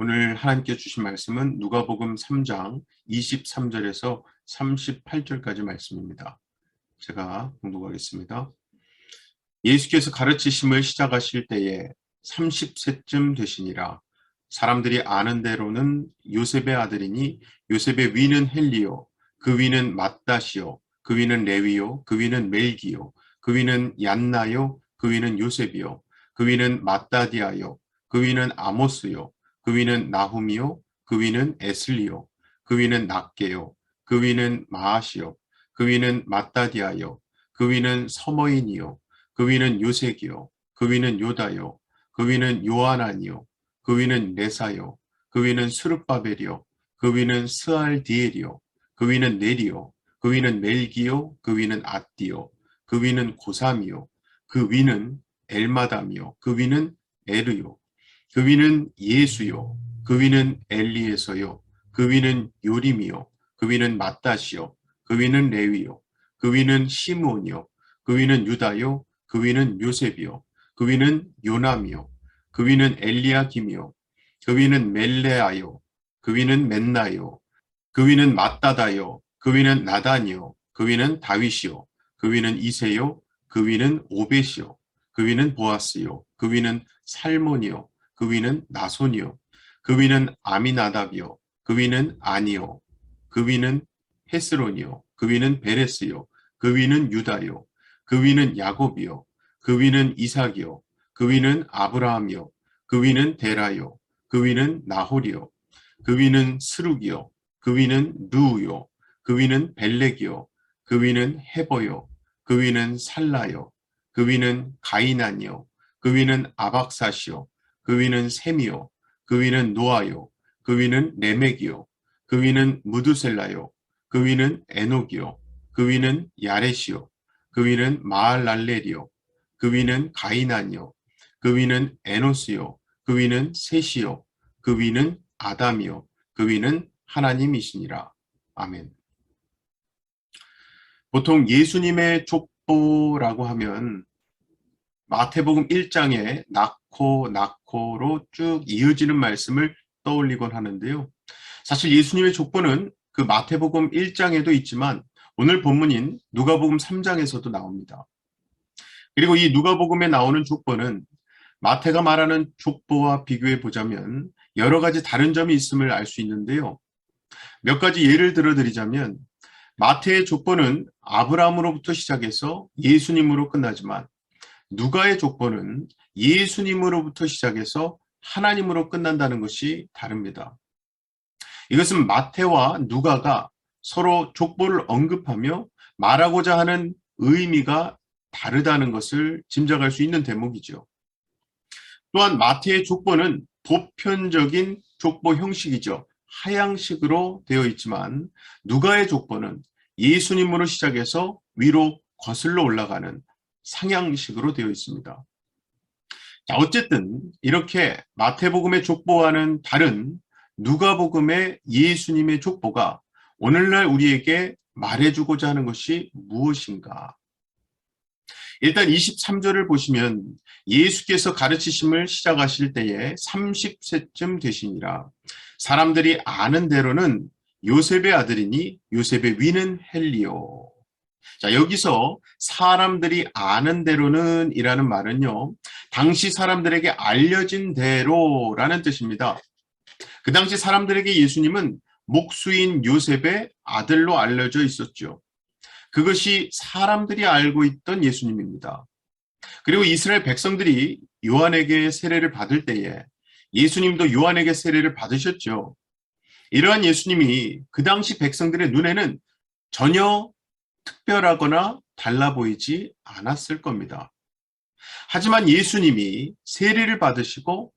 오늘 하나님께 주신 말씀은 누가복음 3장 23절에서 38절까지 말씀입니다. 제가 봉독하겠습니다. 예수께서 가르치심을 시작하실 때에 30세쯤 되시니라. 사람들이 아는 대로는 요셉의 아들이니 요셉의 위는 헬리요, 그 위는 맏다시요, 그 위는 레위요, 그 위는 멜기요, 그 위는 얀나요, 그 위는 요셉이요, 그 위는 맏다디아요, 그 위는 아모스요, 그 위는 나훔이요, 그 위는 에슬리요, 그 위는 낫게요, 그 위는 마아시요, 그 위는 맏다디아요, 그 위는 서머인이요, 그 위는 요색이요, 그 위는 요다요, 그 위는 요하나니요, 그 위는 레사요, 그 위는 스룹바벨이요, 그 위는 스알디엘이요, 그 위는 네리요, 그 위는 멜기요, 그 위는 앗디요, 그 위는 고삼이요, 그 위는 엘마담이요, 그 위는 에르요, 그 위는 예수요, 그 위는 엘리에서요, 그 위는 요림이요, 그 위는 맏다시요, 그 위는 레위요, 그 위는 시므온이요, 그 위는 유다요, 그 위는 요셉이요, 그 위는 요남이요, 그 위는 엘리야김이요, 그 위는 멜레아요, 그 위는 맨나요, 그 위는 맏다다요, 그 위는 나단이요, 그 위는 다윗이요, 그 위는 이세요, 그 위는 오벳이요, 그 위는 보아스요, 그 위는 살몬이요, 그 위는 나손이요, 그 위는 아미나답이요, 그 위는 아니요, 그 위는 헤스론이요, 그 위는 베레스요, 그 위는 유다요, 그 위는 야곱이요, 그 위는 이삭이요, 그 위는 아브라함이요, 그 위는 데라요, 그 위는 나홀이요, 그 위는 스룩이요, 그 위는 누우요, 그 위는 벨렉이요, 그 위는 헤버요, 그 위는 살라요, 그 위는 가이난이요, 그 위는 아박사시요, 그 위는 셈이요, 그 위는 노아요, 그 위는 레멕이요, 그 위는 무두셀라요, 그 위는 에녹이요, 그 위는 야렛이요, 그 위는 마알랄렐이요, 그 위는 가이난이요, 그 위는 에노스요, 그 위는 셋이요, 그 위는 아담이요, 그 위는 하나님이시니라. 아멘. 보통 예수님의 족보라고 하면 마태복음 1장에 낳고로 쭉 이어지는 말씀을 떠올리곤 하는데요. 사실 예수님의 족보는 그 마태복음 1장에도 있지만 오늘 본문인 누가복음 3장에서도 나옵니다. 그리고 이 누가복음에 나오는 족보는 마태가 말하는 족보와 비교해 보자면 여러 가지 다른 점이 있음을 알 수 있는데요. 몇 가지 예를 들어 드리자면 마태의 족보는 아브라함으로부터 시작해서 예수님으로 끝나지만 누가의 족보는 예수님으로부터 시작해서 하나님으로 끝난다는 것이 다릅니다. 이것은 마태와 누가가 서로 족보를 언급하며 말하고자 하는 의미가 다르다는 것을 짐작할 수 있는 대목이죠. 또한 마태의 족보는 보편적인 족보 형식이죠. 하향식으로 되어 있지만 누가의 족보는 예수님으로 시작해서 위로 거슬러 올라가는 상향식으로 되어 있습니다. 자, 어쨌든 이렇게 마태복음의 족보와는 다른 누가복음의 예수님의 족보가 오늘날 우리에게 말해주고자 하는 것이 무엇인가? 일단 23절을 보시면 예수께서 가르치심을 시작하실 때에 30세쯤 되시니라. 사람들이 아는 대로는 요셉의 아들이니 요셉의 위는 헬리요. 자, 여기서 사람들이 아는 대로는 이라는 말은요, 당시 사람들에게 알려진 대로라는 뜻입니다. 그 당시 사람들에게 예수님은 목수인 요셉의 아들로 알려져 있었죠. 그것이 사람들이 알고 있던 예수님입니다. 그리고 이스라엘 백성들이 요한에게 세례를 받을 때에 예수님도 요한에게 세례를 받으셨죠. 이러한 예수님이 그 당시 백성들의 눈에는 전혀 특별하거나 달라 보이지 않았을 겁니다. 하지만 예수님이 세례를 받으시고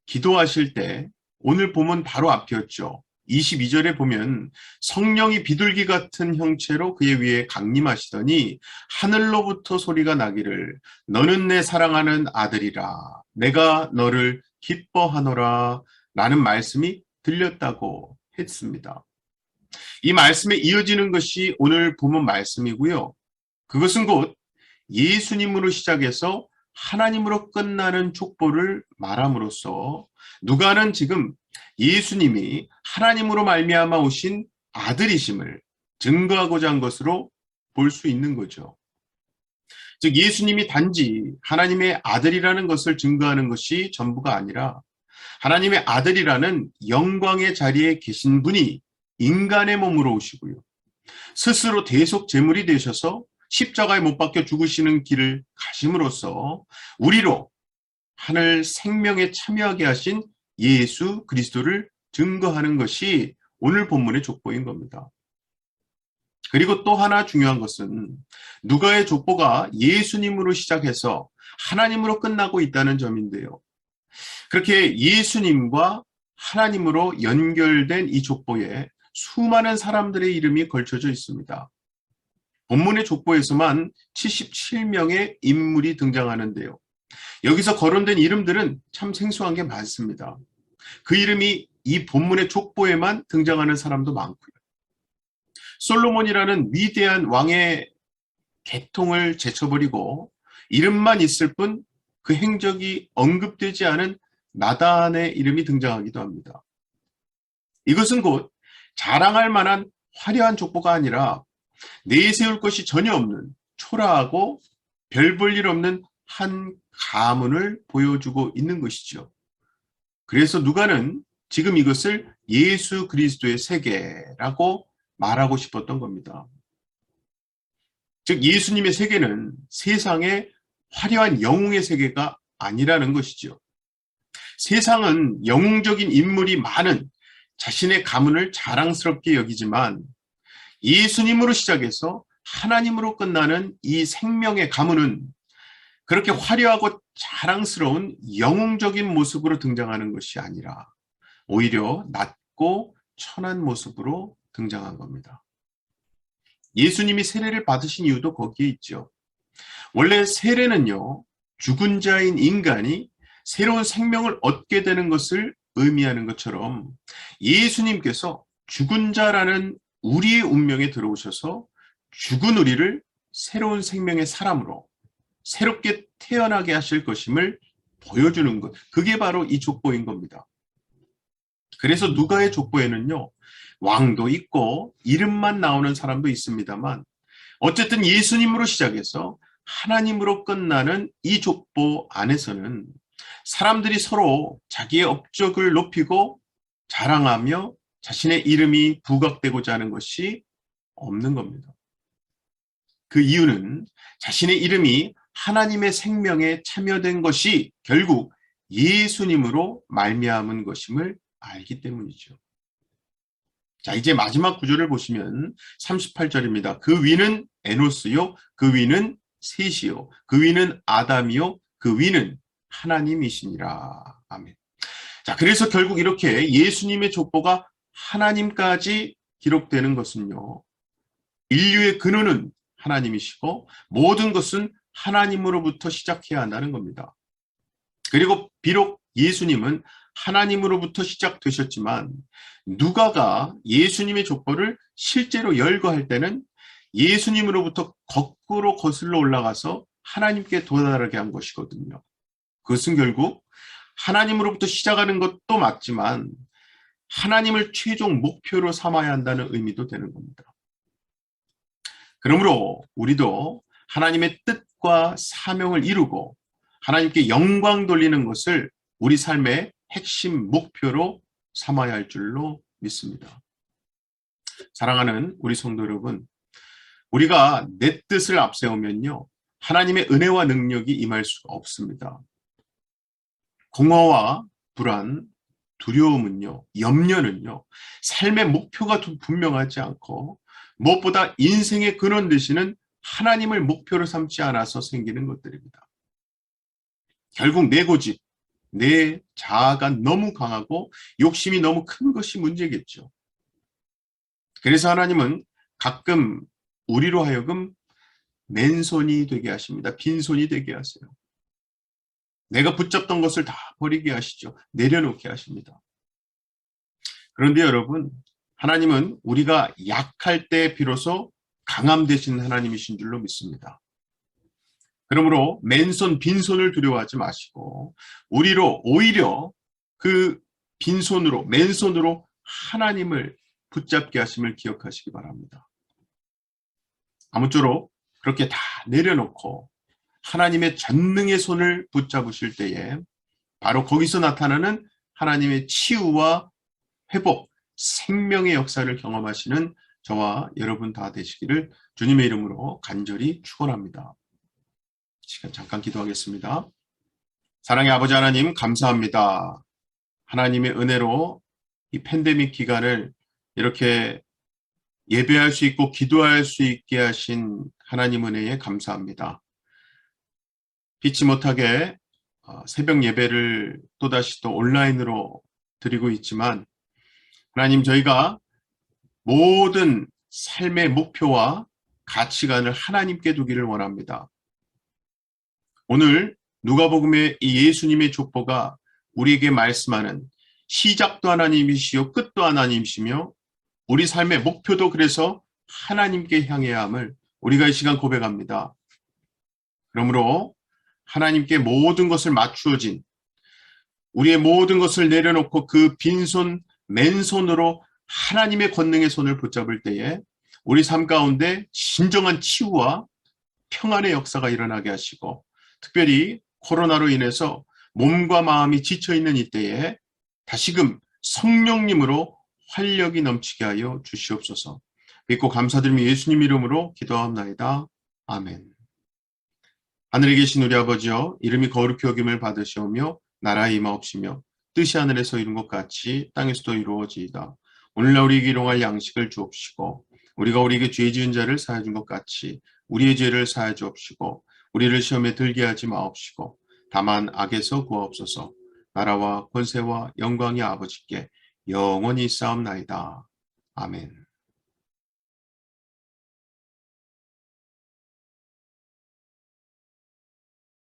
기도하실 때 오늘 보면 바로 앞이었죠. 22절에 보면 성령이 비둘기 같은 형체로 그의 위에 강림하시더니 하늘로부터 소리가 나기를 너는 내 사랑하는 아들이라 내가 너를 기뻐하노라 라는 말씀이 들렸다고 했습니다. 이 말씀에 이어지는 것이 오늘 본문 말씀이고요. 그것은 곧 예수님으로 시작해서 하나님으로 끝나는 족보를 말함으로써 누가는 지금 예수님이 하나님으로 말미암아 오신 아들이심을 증거하고자 한 것으로 볼 수 있는 거죠. 즉 예수님이 단지 하나님의 아들이라는 것을 증거하는 것이 전부가 아니라 하나님의 아들이라는 영광의 자리에 계신 분이 인간의 몸으로 오시고요. 스스로 대속 제물이 되셔서 십자가에 못 박혀 죽으시는 길을 가심으로써 우리로 하늘 생명에 참여하게 하신 예수 그리스도를 증거하는 것이 오늘 본문의 족보인 겁니다. 그리고 또 하나 중요한 것은 누가의 족보가 예수님으로 시작해서 하나님으로 끝나고 있다는 점인데요. 그렇게 예수님과 하나님으로 연결된 이 족보에 수많은 사람들의 이름이 걸쳐져 있습니다. 본문의 족보에서만 77명의 인물이 등장하는데요. 여기서 거론된 이름들은 참 생소한 게 많습니다. 그 이름이 이 본문의 족보에만 등장하는 사람도 많고요. 솔로몬이라는 위대한 왕의 계통을 제쳐버리고 이름만 있을 뿐 그 행적이 언급되지 않은 나단의 이름이 등장하기도 합니다. 이것은 곧 자랑할 만한 화려한 족보가 아니라 내세울 것이 전혀 없는 초라하고 별 볼 일 없는 한 가문을 보여주고 있는 것이죠. 그래서 누가는 지금 이것을 예수 그리스도의 세계라고 말하고 싶었던 겁니다. 즉 예수님의 세계는 세상의 화려한 영웅의 세계가 아니라는 것이죠. 세상은 영웅적인 인물이 많은 자신의 가문을 자랑스럽게 여기지만 예수님으로 시작해서 하나님으로 끝나는 이 생명의 가문은 그렇게 화려하고 자랑스러운 영웅적인 모습으로 등장하는 것이 아니라 오히려 낮고 천한 모습으로 등장한 겁니다. 예수님이 세례를 받으신 이유도 거기에 있죠. 원래 세례는요, 죽은 자인 인간이 새로운 생명을 얻게 되는 것을 의미하는 것처럼 예수님께서 죽은 자라는 우리의 운명에 들어오셔서 죽은 우리를 새로운 생명의 사람으로 새롭게 태어나게 하실 것임을 보여주는 것. 그게 바로 이 족보인 겁니다. 그래서 누가의 족보에는요, 왕도 있고 이름만 나오는 사람도 있습니다만 어쨌든 예수님으로 시작해서 하나님으로 끝나는 이 족보 안에서는 사람들이 서로 자기의 업적을 높이고 자랑하며 자신의 이름이 부각되고자 하는 것이 없는 겁니다. 그 이유는 자신의 이름이 하나님의 생명에 참여된 것이 결국 예수님으로 말미암은 것임을 알기 때문이죠. 자, 이제 마지막 구절을 보시면 38절입니다. 그 위는 에노스요, 그 위는 셋이요, 그 위는 아담이요, 그 위는 하나님이시니라. 아멘. 자, 그래서 결국 이렇게 예수님의 족보가 하나님까지 기록되는 것은요, 인류의 근원은 하나님이시고 모든 것은 하나님으로부터 시작해야 한다는 겁니다. 그리고 비록 예수님은 하나님으로부터 시작되셨지만 누가가 예수님의 족보를 실제로 열거할 때는 예수님으로부터 거꾸로 거슬러 올라가서 하나님께 도달하게 한 것이거든요. 그것은 결국 하나님으로부터 시작하는 것도 맞지만 하나님을 최종 목표로 삼아야 한다는 의미도 되는 겁니다. 그러므로 우리도 하나님의 뜻과 사명을 이루고 하나님께 영광 돌리는 것을 우리 삶의 핵심 목표로 삼아야 할 줄로 믿습니다. 사랑하는 우리 성도 여러분, 우리가 내 뜻을 앞세우면요, 하나님의 은혜와 능력이 임할 수가 없습니다. 공허와 불안, 두려움은요, 염려는요, 삶의 목표가 분명하지 않고 무엇보다 인생의 근원 되시는 하나님을 목표로 삼지 않아서 생기는 것들입니다. 결국 내 고집, 내 자아가 너무 강하고 욕심이 너무 큰 것이 문제겠죠. 그래서 하나님은 가끔 우리로 하여금 맨손이 되게 하십니다. 빈손이 되게 하세요. 내가 붙잡던 것을 다 버리게 하시죠. 내려놓게 하십니다. 그런데 여러분, 하나님은 우리가 약할 때 비로소 강함 되신 하나님이신 줄로 믿습니다. 그러므로 맨손 빈손을 두려워하지 마시고 우리로 오히려 그 빈손으로 맨손으로 하나님을 붙잡게 하심을 기억하시기 바랍니다. 아무쪼록 그렇게 다 내려놓고 하나님의 전능의 손을 붙잡으실 때에 바로 거기서 나타나는 하나님의 치유와 회복, 생명의 역사를 경험하시는 저와 여러분 다 되시기를 주님의 이름으로 간절히 축원합니다. 시간 잠깐 기도하겠습니다. 사랑의 아버지 하나님 감사합니다. 하나님의 은혜로 이 팬데믹 기간을 이렇게 예배할 수 있고 기도할 수 있게 하신 하나님 은혜에 감사합니다. 피치 못하게 새벽 예배를 또다시 또 온라인으로 드리고 있지만 하나님 저희가 모든 삶의 목표와 가치관을 하나님께 두기를 원합니다. 오늘 누가복음의 이 예수님의 족보가 우리에게 말씀하는 시작도 하나님이시요 끝도 하나님이시며 우리 삶의 목표도 그래서 하나님께 향해야 함을 우리가 이 시간 고백합니다. 그러므로 하나님께 모든 것을 맞추어진 우리의 모든 것을 내려놓고 그 빈손 맨손으로 하나님의 권능의 손을 붙잡을 때에 우리 삶 가운데 진정한 치유와 평안의 역사가 일어나게 하시고 특별히 코로나로 인해서 몸과 마음이 지쳐있는 이때에 다시금 성령님으로 활력이 넘치게 하여 주시옵소서. 믿고 감사드리며 예수님 이름으로 기도하옵나이다. 아멘. 하늘에 계신 우리 아버지여 이름이 거룩히 여김을 받으시오며 나라의 임하옵시며 뜻이 하늘에서 이룬 것 같이 땅에서도 이루어지이다. 오늘날 우리에게 일용할 양식을 주옵시고 우리가 우리에게 죄 지은 자를 사하여 준 것 같이 우리의 죄를 사하여 주옵시고 우리를 시험에 들게 하지 마옵시고 다만 악에서 구하옵소서. 나라와 권세와 영광이 아버지께 영원히 있사옵나이다. 아멘.